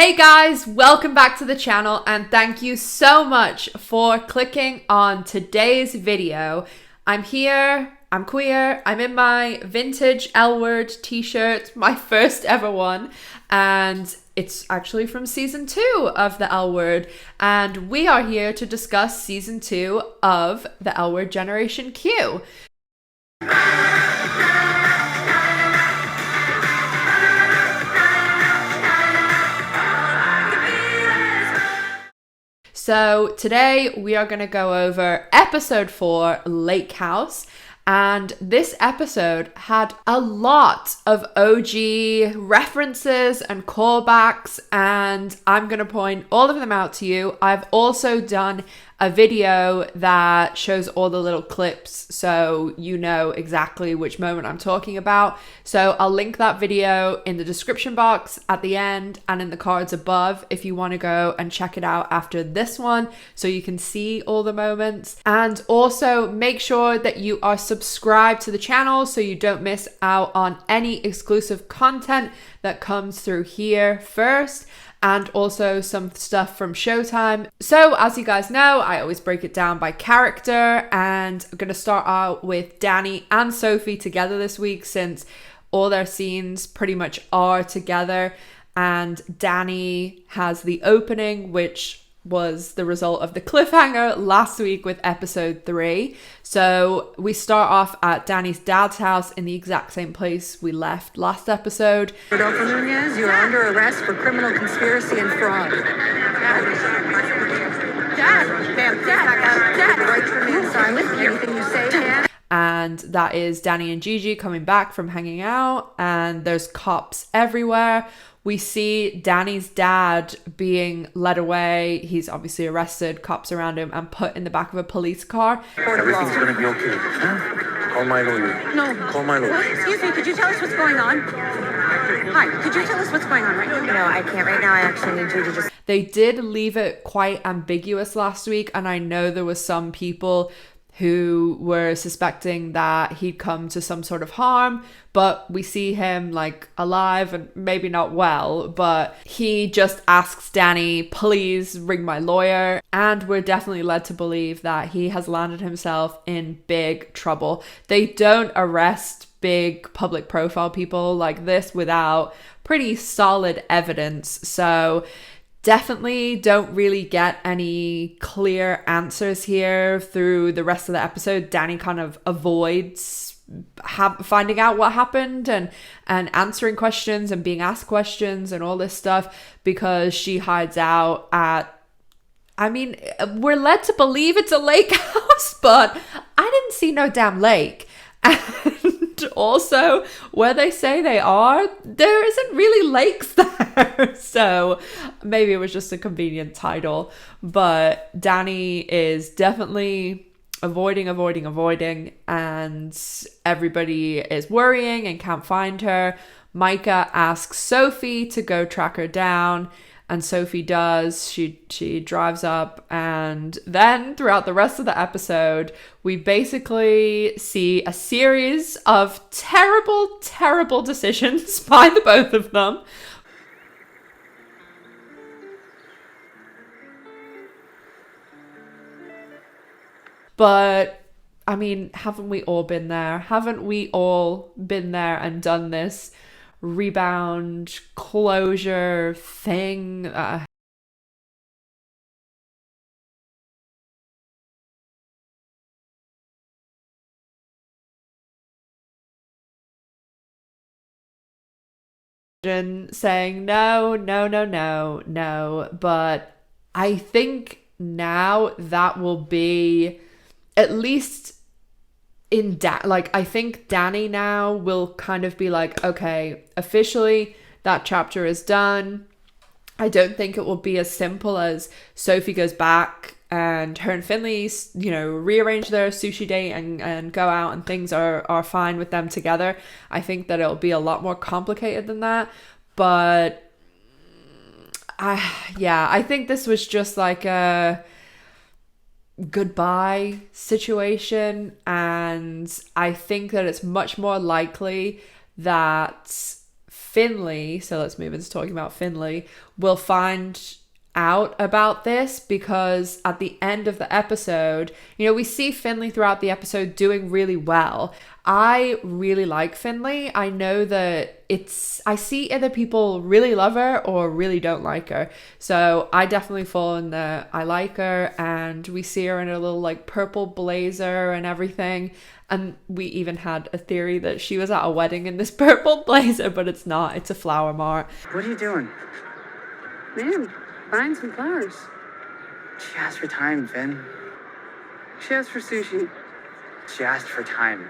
Hey guys, welcome back to the channel and thank you so much for clicking on today's video. I'm here, I'm queer, I'm in my vintage L-Word t-shirt, my first ever one, and it's actually from season 2 of the L-Word, and we are here to discuss season 2 of the L-Word Generation Q. So today we are going to go over episode 4, Lake House. And this episode had a lot of OG references and callbacks, and I'm going to point all of them out to you. I've also done a video that shows all the little clips so you know exactly which moment I'm talking about. So I'll link that video in the description box at the end and in the cards above if you want to go and check it out after this one so you can see all the moments. And also make sure that you are subscribed to the channel so you don't miss out on any exclusive content that comes through here first, and also some stuff from Showtime. So as you guys know, I always break it down by character, and I'm going to start out with Danny and Sophie together this week since all their scenes pretty much are together. And Danny has the opening, which was the result of the cliffhanger last week with episode 3. So we start off at Danny's dad's house in the exact same place we left last episode. Rodolfo Nunez, you are under arrest for criminal conspiracy and fraud. Dad, right to remain silent. Anything you say, Dad. And that is Danny and Gigi coming back from hanging out, and there's cops everywhere. We see Danny's dad being led away. He's obviously arrested, cops around him, and put in the back of a police car. Everything's gonna be okay. Huh? Call my lawyer. No. Call my lawyer. Excuse me, could you tell us what's going on? Hi, could you tell us what's going on right now? No, I can't right now. I actually need you to just... They did leave it quite ambiguous last week, and I know there was some people who were suspecting that he'd come to some sort of harm, but we see him like alive and maybe not well, but he just asks Danny, please ring my lawyer, and we're definitely led to believe that he has landed himself in big trouble. They don't arrest big public profile people like this without pretty solid evidence, so definitely don't really get any clear answers here through the rest of the episode. Danny kind of avoids finding out what happened and answering questions and being asked questions and all this stuff because she hides out at, I mean, we're led to believe it's a lake house, but I didn't see no damn lake. And also, where they say they are, there isn't really lakes there. So maybe it was just a convenient title. But Danny is definitely avoiding, and everybody is worrying and can't find her. Micah asks Sophie to go track her down, and Sophie does. She drives up, and then throughout the rest of the episode, we basically see a series of terrible decisions by the both of them. But I mean, haven't we all been there? Haven't we all been there and done this rebound closure thing? Saying no, but I think now that will be at least in I think Danny now will kind of be like, okay, officially that chapter is done. I don't think it will be as simple as Sophie goes back and her and Finley, you know, rearrange their sushi date and go out and things are fine with them together. I think that it'll be a lot more complicated than that. But I think this was just like a goodbye situation, and I think that it's much more likely that Finley, so let's move into talking about Finley, will find out about this, because at the end of the episode, you know, we see Finley throughout the episode doing really well. I really like Finley. I know that I see other people really love her or really don't like her. So I definitely fall in the I like her, and we see her in a little like purple blazer and everything. And we even had a theory that she was at a wedding in this purple blazer, but it's not. It's a flower mart. What are you doing? Man, buying some flowers. She asked for time, Finn. She asked for sushi. She asked for time.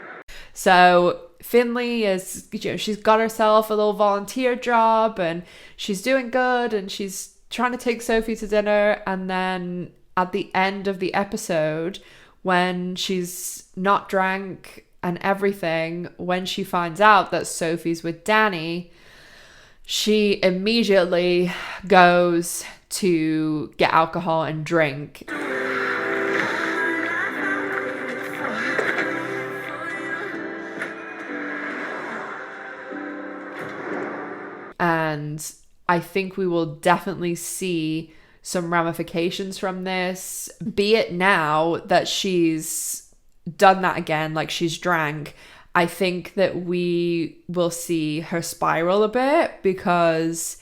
So Finley is, you know, she's got herself a little volunteer job and she's doing good, and she's trying to take Sophie to dinner. And then at the end of the episode, when she's not drank and everything, when she finds out that Sophie's with Danny, she immediately goes to get alcohol and drink. And I think we will definitely see some ramifications from this, be it now that she's done that again, like she's drank. I think that we will see her spiral a bit, because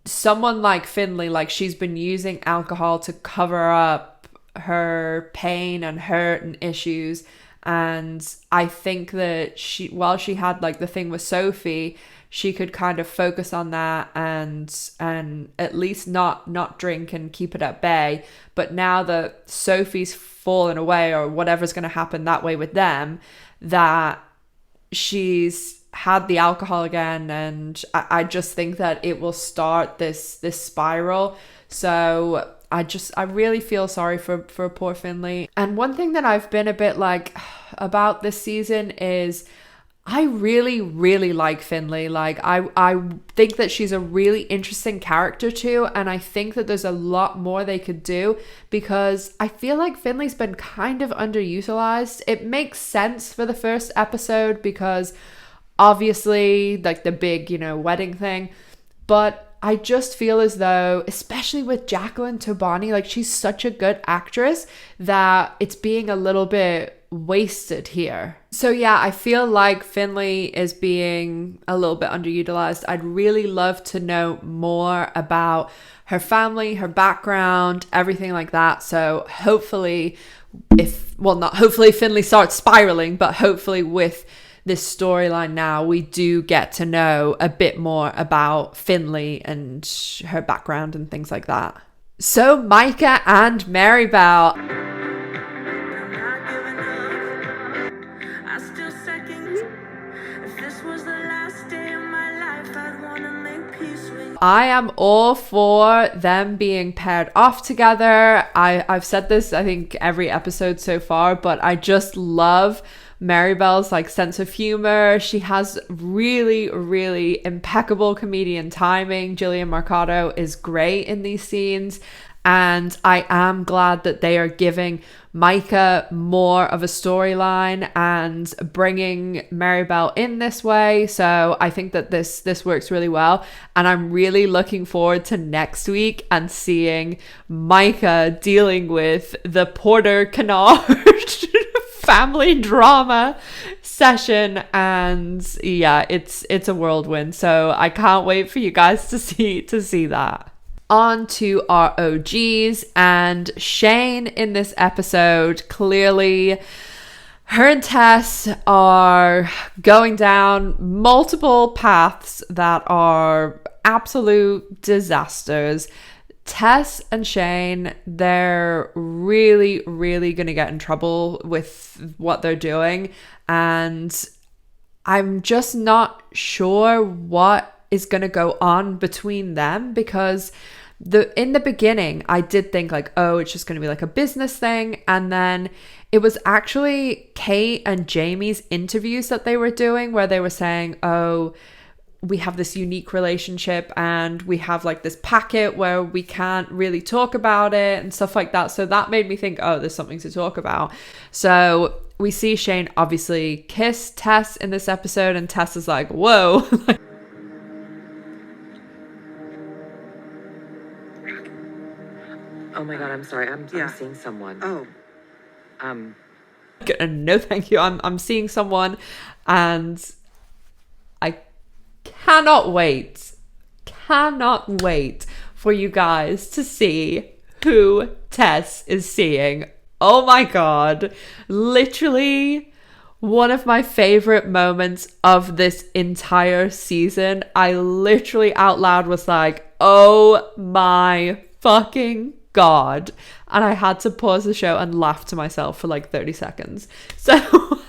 someone like Finley, like, she's been using alcohol to cover up her pain and hurt and issues. And I think that while she had like the thing with Sophie, she could kind of focus on that and at least not drink and keep it at bay. But now that Sophie's fallen away, or whatever's going to happen that way with them, that she's had the alcohol again, and I just think that it will start this spiral. So I really feel sorry for poor Finley. And one thing that I've been a bit like about this season is I really, really like Finley. Like, I think that she's a really interesting character too. And I think that there's a lot more they could do, because I feel like Finley's been kind of underutilized. It makes sense for the first episode because obviously like the big, you know, wedding thing. But I just feel as though, especially with Jacqueline Tobani, like, she's such a good actress that it's being a little bit wasted here. So yeah, I feel like Finley is being a little bit underutilized. I'd really love to know more about her family, her background, everything like that. So hopefully not hopefully Finley starts spiraling, but hopefully with this storyline now, we do get to know a bit more about Finley and her background and things like that. So Micah and Maribel. I am all for them being paired off together. I've said this, I think, every episode so far, but I just love Maribel's like sense of humor. She has really, really impeccable comedian timing. Jillian Mercado is great in these scenes. And I am glad that they are giving Micah more of a storyline and bringing Maribel in this way. So I think that this works really well. And I'm really looking forward to next week and seeing Micah dealing with the Porter Kennard family drama session. And yeah, it's a whirlwind. So I can't wait for you guys to see that. On to our OGs, and Shane in this episode. Clearly, her and Tess are going down multiple paths that are absolute disasters. Tess and Shane, they're really, really going to get in trouble with what they're doing. And I'm just not sure what is going to go on between them, because in the beginning I did think like, oh, it's just going to be like a business thing, and then it was actually Kate and Jamie's interviews that they were doing where they were saying, oh, we have this unique relationship and we have like this packet where we can't really talk about it and stuff like that. So that made me think, oh, there's something to talk about. So we see Shane obviously kiss Tess in this episode, and Tess is like, whoa. my God, I'm sorry. I'm Yeah. seeing someone. Oh, No, thank you. I'm seeing someone, and I cannot wait for you guys to see who Tess is seeing. Oh my God. Literally one of my favorite moments of this entire season. I literally out loud was like, oh my fucking God. And I had to pause the show and laugh to myself for like 30 seconds. So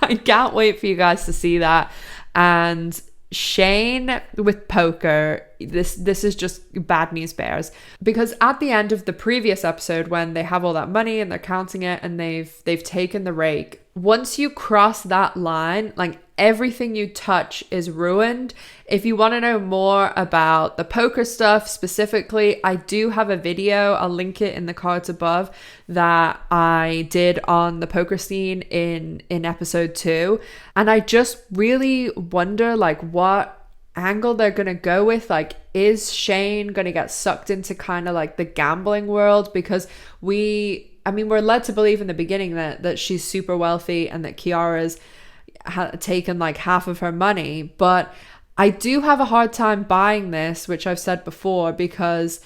I can't wait for you guys to see that. And Shane with poker, this is just bad news bears, because at the end of the previous episode, when they have all that money and they're counting it and they've taken the rake, once you cross that line, like everything you touch is ruined. If you want to know more about the poker stuff specifically, I do have a video, I'll link it in the cards above, that I did on the poker scene in episode 2. And I just really wonder like what angle they're gonna go with. Like, is Shane gonna get sucked into kind of like the gambling world? Because we're led to believe in the beginning that she's super wealthy and that Kiara's taken like half of her money, but I do have a hard time buying this, which I've said before, because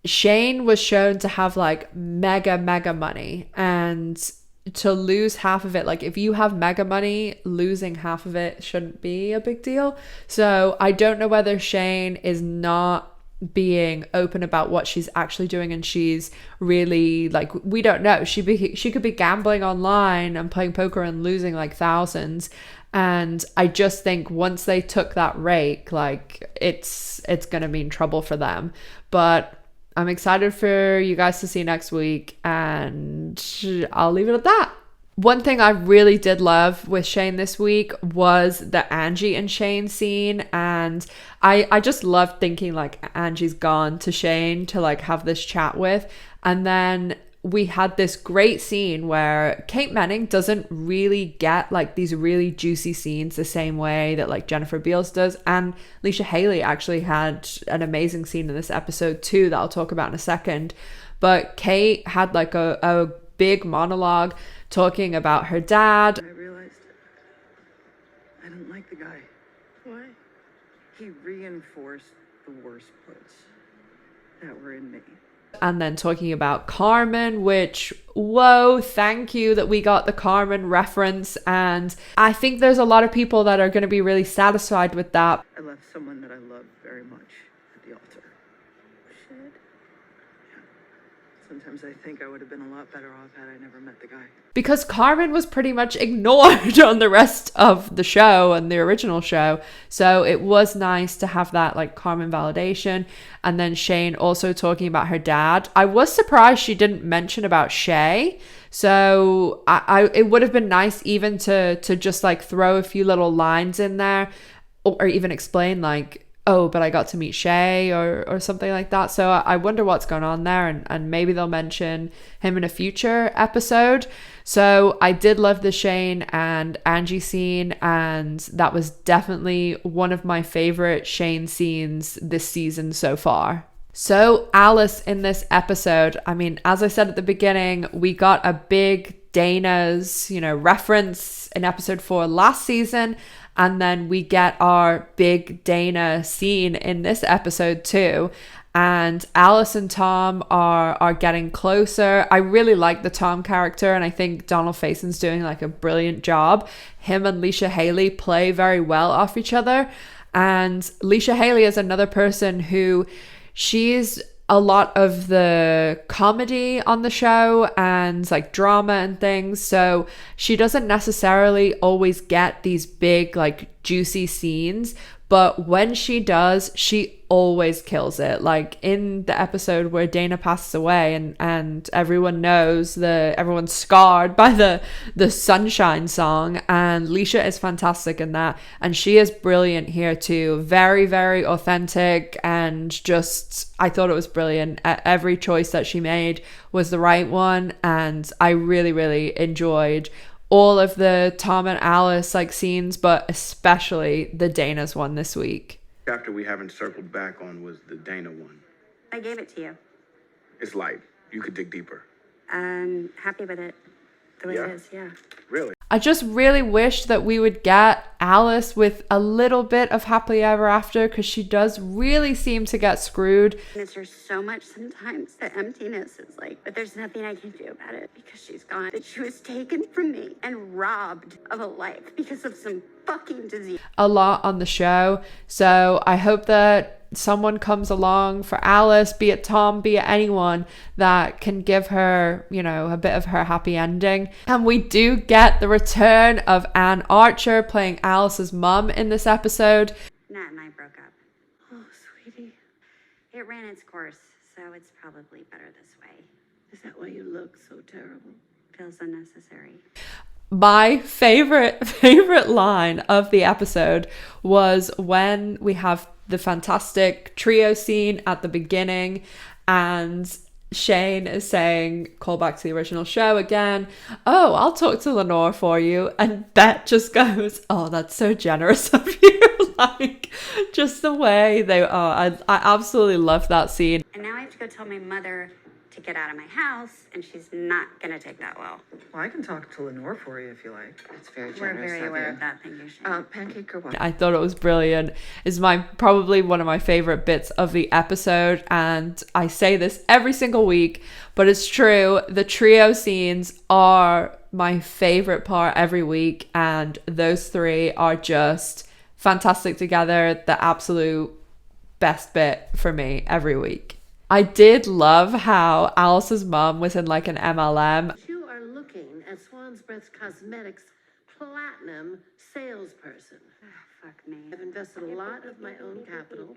Shane was shown to have like mega money, and to lose half of it, like if you have mega money, losing half of it shouldn't be a big deal. So I don't know whether Shane is not being open about what she's actually doing, and she's really like, we don't know, she could be gambling online and playing poker and losing like thousands. And I just think once they took that rake, like it's gonna mean trouble for them. But I'm excited for you guys to see next week, and I'll leave it at that. One thing I really did love with Shane this week was the Angie and Shane scene, and I just loved thinking like Angie's gone to Shane to like have this chat with. And then we had this great scene where Kate Manning doesn't really get like these really juicy scenes the same way that like Jennifer Beals does, and Leisha Haley actually had an amazing scene in this episode too that I'll talk about in a second. But Kate had like a big monologue talking about her dad. I realized I didn't like the guy. Why? He reinforced the worst parts that were in me. And then talking about Carmen, which, whoa, thank you that we got the Carmen reference. And I think there's a lot of people that are going to be really satisfied with that. I left someone that I love very much at the altar. Shit. Sometimes I think I would have been a lot better off had I never met the guy. Because Carmen was pretty much ignored on the rest of the show and the original show. So it was nice to have that like Carmen validation. And then Shane also talking about her dad. I was surprised she didn't mention about Shay. So it would have been nice even to just like throw a few little lines in there, or even explain like, oh, but I got to meet Shay or something like that. So I wonder what's going on there, and maybe they'll mention him in a future episode. So I did love the Shane and Angie scene, and that was definitely one of my favorite Shane scenes this season so far. So Alice in this episode, I mean, as I said at the beginning, we got a big Dana's, reference in episode 4 last season. And then we get our big Dana scene in this episode too. And Alice and Tom are getting closer. I really like the Tom character, and I think Donald Faison's doing like a brilliant job. Him and Leisha Haley play very well off each other. And Leisha Haley is another person who, she's a lot of the comedy on the show and like drama and things. So she doesn't necessarily always get these big like juicy scenes, but when she does, she always kills it. Like in the episode where Dana passes away and everyone knows everyone's scarred by the Sunshine song, and Leisha is fantastic in that, and she is brilliant here too. Very, very authentic, and just, I thought it was brilliant. Every choice that she made was the right one, and I really, really enjoyed all of the Tom and Alice like scenes, but especially the Dana's one this week. Chapter we haven't circled back on was the Dana one. I gave it to you. It's light. You could dig deeper. I'm happy with it the way Yeah? it is, yeah. Really? I just really wish that we would get Alice with a little bit of happily ever after, because she does really seem to get screwed. Miss her so much sometimes. The emptiness is like, but there's nothing I can do about it because she's gone. That she was taken from me and robbed of a life because of some fucking disease. A lot on the show. So I hope that someone comes along for Alice, be it Tom, be it anyone, that can give her, you know, a bit of her happy ending. And we do get the return of Anne Archer playing Alice's mum in this episode. Nat and I broke up. Oh, sweetie. It ran its course, so it's probably better this way. Is that why you look so terrible? Feels unnecessary. My favorite line of the episode was when we have the fantastic trio scene at the beginning and Shane is saying, call back to the original show again, oh, I'll talk to Lenore for you, and Bette just goes, oh, that's so generous of you. Like, just the way they are. I absolutely love that scene. And now I have to go tell my mother to get out of my house, and she's not gonna take that well. Well, I can talk to Lenore for you if you like. It's very We're generous very of aware you. of that. Thank you, Shane. Pancake or what? I thought it was brilliant. It's probably one of my favorite bits of the episode, and I say this every single week, but it's true. The trio scenes are my favorite part every week, and those three are just fantastic together. The absolute best bit for me every week. I did love how Alice's mom was in like an MLM. You are looking at Swan's Breath Cosmetics platinum salesperson. Fuck me. I've invested a lot of my own capital.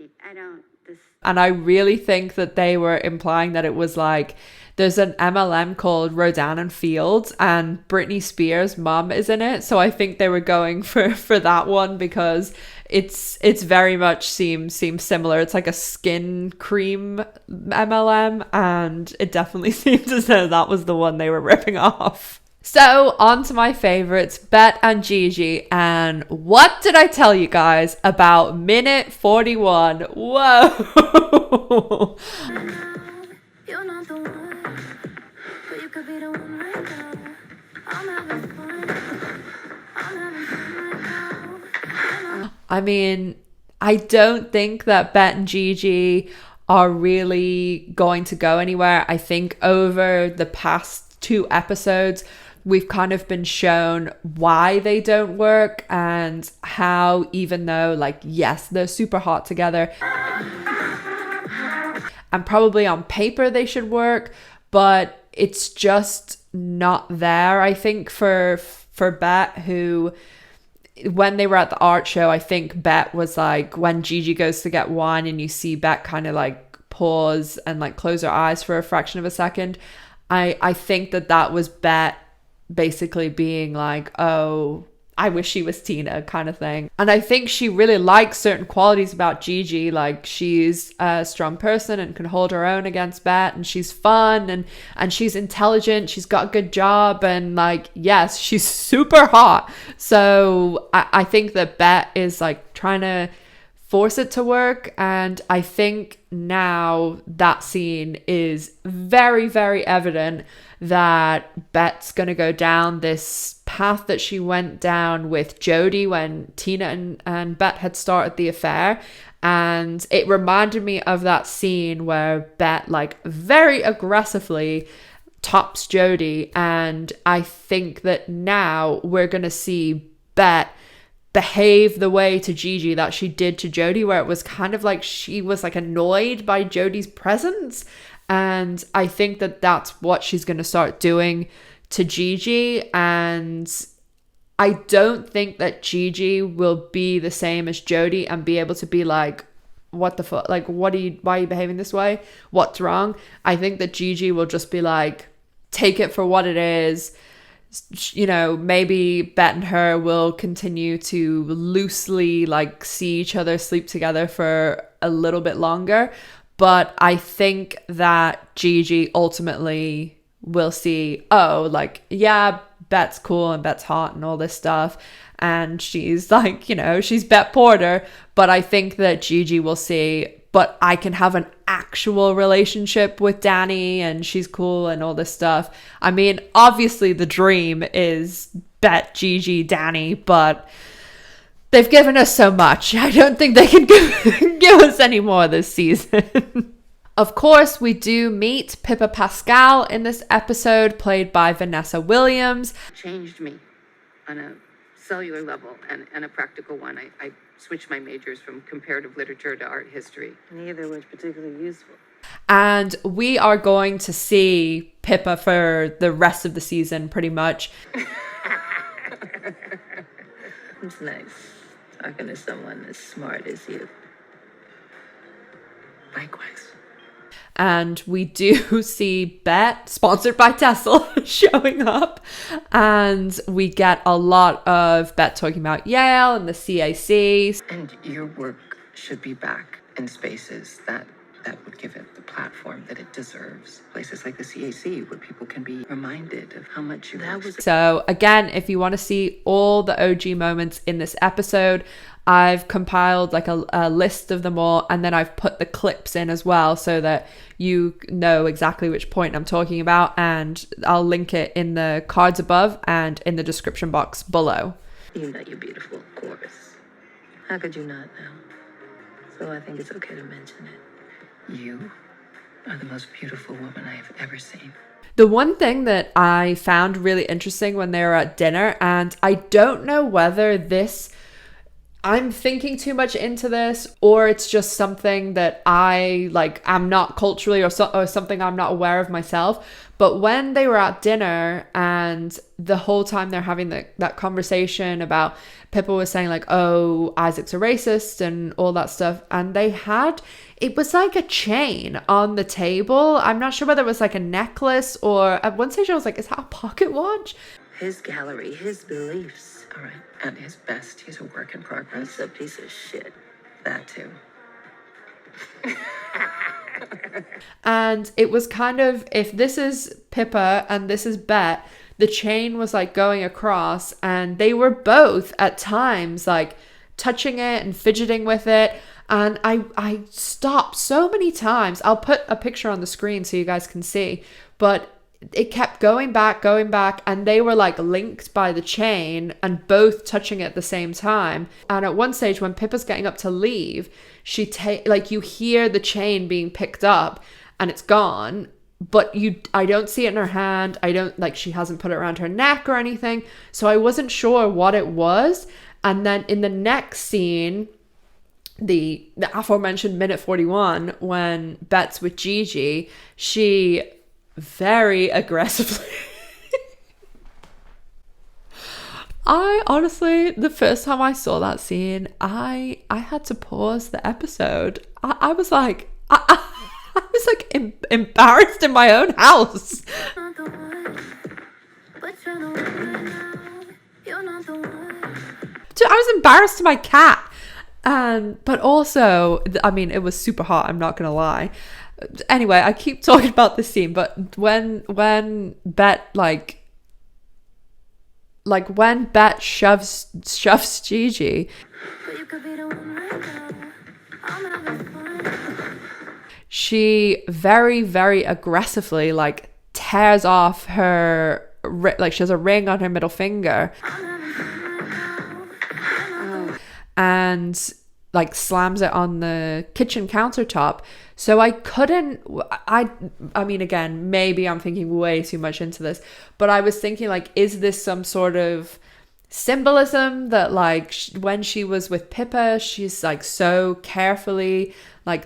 And I really think that they were implying that it was like, there's an MLM called Rodan and Fields and Britney Spears' mom is in it. So I think they were going for that one because it's very much seems similar. It's like a skin cream MLM, and it definitely seems as though that was the one they were ripping off. So on to my favorites, Bette and Gigi. And what did I tell you guys about minute 41? Whoa. You're not the one, but you could be the one right now. I'm having fun. I'm having fun right now. I mean, I don't think that Bette and Gigi are really going to go anywhere. I think over the past 2 episodes, we've kind of been shown why they don't work and how, even though, like, yes, they're super hot together and probably on paper they should work, but it's just not there. I think for Bette, who, when they were at the art show, I think Bette was like, when Gigi goes to get wine and you see Bette kind of like pause and like close her eyes for a fraction of a second, I think that was Bette basically being like, oh, I wish she was Tina, kind of thing. And I think she really likes certain qualities about Gigi, like she's a strong person and can hold her own against Bette, and she's fun and she's intelligent, she's got a good job, and like, yes, she's super hot. So I think that Bette is like trying to force it to work, and I think now that scene is very, very evident that Bette's going to go down this path that she went down with Jodie when Tina and Bette had started the affair. And it reminded me of that scene where Bette like very aggressively tops Jodie. And I think that now we're going to see Bette behave the way to Gigi that she did to Jodie, where it was kind of like she was like annoyed by Jodie's presence. And I think that that's what she's going to start doing to Gigi. And I don't think that Gigi will be the same as Jodie and be able to be like, what the fuck? Like, why are you behaving this way? What's wrong? I think that Gigi will just be like, take it for what it is. You know, maybe Bette and her will continue to loosely like see each other sleep together for a little bit longer. But I think that Gigi ultimately will see, oh, like, yeah, Bette's cool and Bette's hot and all this stuff. And she's like, you know, she's Bette Porter. But I think that Gigi will see but I can have an actual relationship with Danny and she's cool and all this stuff. I mean, obviously the dream is Bette, Gigi, Danny, but they've given us so much. I don't think they can give us any more this season. Of course, we do meet Pippa Pascal in this episode, played by Vanessa Williams. Changed me on a cellular level and a practical one. I switched my majors from comparative literature to art history. Neither was particularly useful. And we are going to see Pippa for the rest of the season, pretty much. It's nice talking to someone as smart as you. Likewise. And we do see Bette, sponsored by Tesla, showing up. And we get a lot of Bette talking about Yale and the CAC. And your work should be back in spaces that would give it the platform that it deserves. Places like the CAC, where people can be reminded of how much you have. So again, if you want to see all the OG moments in this episode, I've compiled like a list of them all, and then I've put the clips in as well so that you know exactly which point I'm talking about, and I'll link it in the cards above and in the description box below. You know you're beautiful, of course. How could you not know? So I think it's okay to mention it. You are the most beautiful woman I have ever seen. The one thing that I found really interesting when they were at dinner, and I don't know whether I'm thinking too much into this, or it's just something that I'm not culturally or something I'm not aware of myself. But when they were at dinner and the whole time they're having that conversation about, Pippa was saying like, oh, Isaac's a racist and all that stuff. And it was like a chain on the table. I'm not sure whether it was like a necklace, or at one stage I was like, is that a pocket watch? His gallery, his beliefs. All right. At his best, he's a work in progress. He's a piece of shit. That too. And it was kind of, if this is Pippa and this is Bette, the chain was like going across, and they were both at times like touching it and fidgeting with it. And I stopped so many times. I'll put a picture on the screen so you guys can see, but it kept going back, and they were like linked by the chain and both touching it at the same time. And at one stage when Pippa's getting up to leave, you hear the chain being picked up and it's gone, but I don't see it in her hand. She hasn't put it around her neck or anything. So I wasn't sure what it was. And then in the next scene, the aforementioned minute 41, when Bette's with Gigi, she very aggressively I honestly, the first time I saw that scene, I had to pause the episode. I was like, I was like embarrassed in my own house. Not the one, but you're the one now. You're not the one. I was embarrassed to my cat. But also, I mean, it was super hot, I'm not gonna lie. Anyway, I keep talking about this scene, but when Bette when Bette shoves Gigi, But you could be the one right now. I'm having fun. she very, very aggressively tears off her, she has a ring on her middle finger, I'm having fun right now. and slams it on the kitchen countertop. So I mean, again, maybe I'm thinking way too much into this, but I was thinking is this some sort of symbolism that when she was with Pippa, she's so carefully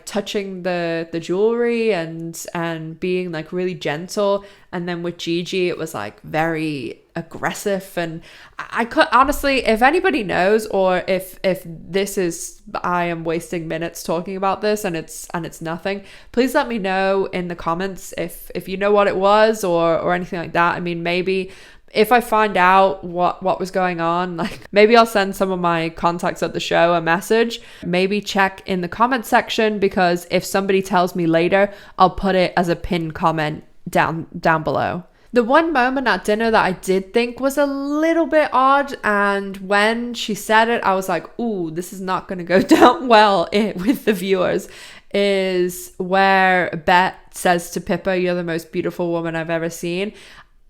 touching the jewelry and being really gentle, and then with Gigi it was very aggressive. And I could honestly, if anybody knows, or if this is, I am wasting minutes talking about this and it's nothing, please let me know in the comments if you know what it was or anything like that. I mean, maybe if I find out what was going on, maybe I'll send some of my contacts at the show a message. Maybe check in the comment section, because if somebody tells me later, I'll put it as a pinned comment down below. The one moment at dinner that I did think was a little bit odd, and when she said it, I was like, ooh, this is not going to go down well with the viewers, is where Bette says to Pippa, "You're the most beautiful woman I've ever seen."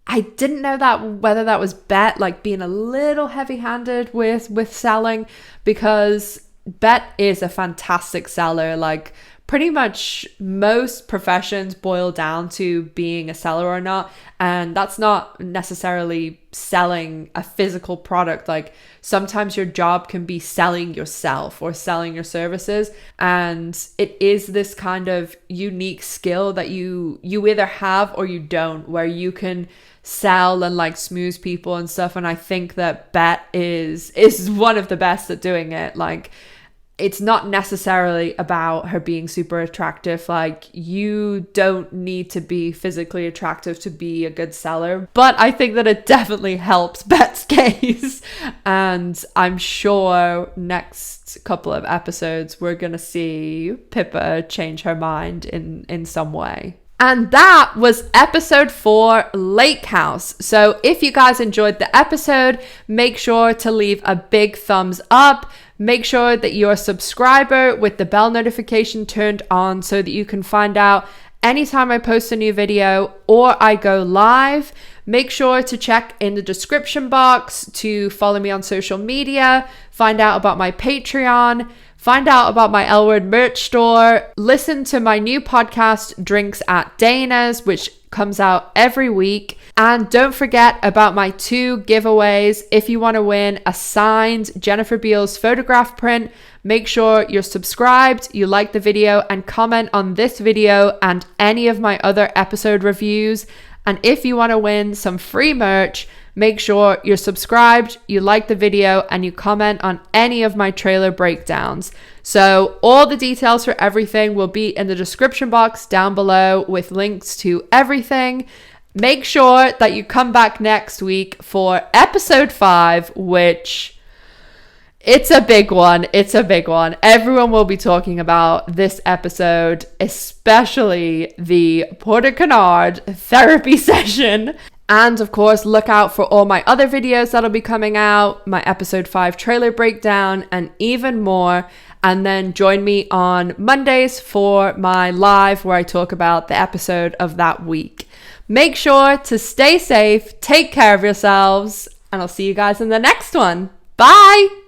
I didn't know that whether that was Bette like being a little heavy-handed with selling, because Bette is a fantastic seller. Like, pretty much most professions boil down to being a seller or not, and that's not necessarily selling a physical product. Like, sometimes your job can be selling yourself or selling your services, and it is this kind of unique skill that you either have or you don't, where you can sell and like smooth people and stuff. And I think that Bette is one of the best at doing it. Like, it's not necessarily about her being super attractive. Like, you don't need to be physically attractive to be a good seller. But I think that it definitely helps Bette's case. And I'm sure next couple of episodes, we're going to see Pippa change her mind in some way. And that was episode 4, Lake House. So if you guys enjoyed the episode, make sure to leave a big thumbs up. Make sure that you're a subscriber with the bell notification turned on so that you can find out anytime I post a new video or I go live. Make sure to check in the description box to follow me on social media, find out about my Patreon, find out about my L Word merch store, listen to my new podcast, Drinks at Dana's, which comes out every week. And don't forget about my 2 giveaways. If you want to win a signed Jennifer Beals photograph print, make sure you're subscribed, you like the video, and comment on this video and any of my other episode reviews. And if you want to win some free merch, make sure you're subscribed, you like the video, and you comment on any of my trailer breakdowns. So all the details for everything will be in the description box down below with links to everything. Make sure that you come back next week for episode 5, which it's a big one. It's a big one. Everyone will be talking about this episode, especially the Porter Kennard therapy session. And of course, look out for all my other videos that'll be coming out, my episode 5 trailer breakdown, and even more. And then join me on Mondays for my live where I talk about the episode of that week. Make sure to stay safe, take care of yourselves, and I'll see you guys in the next one. Bye!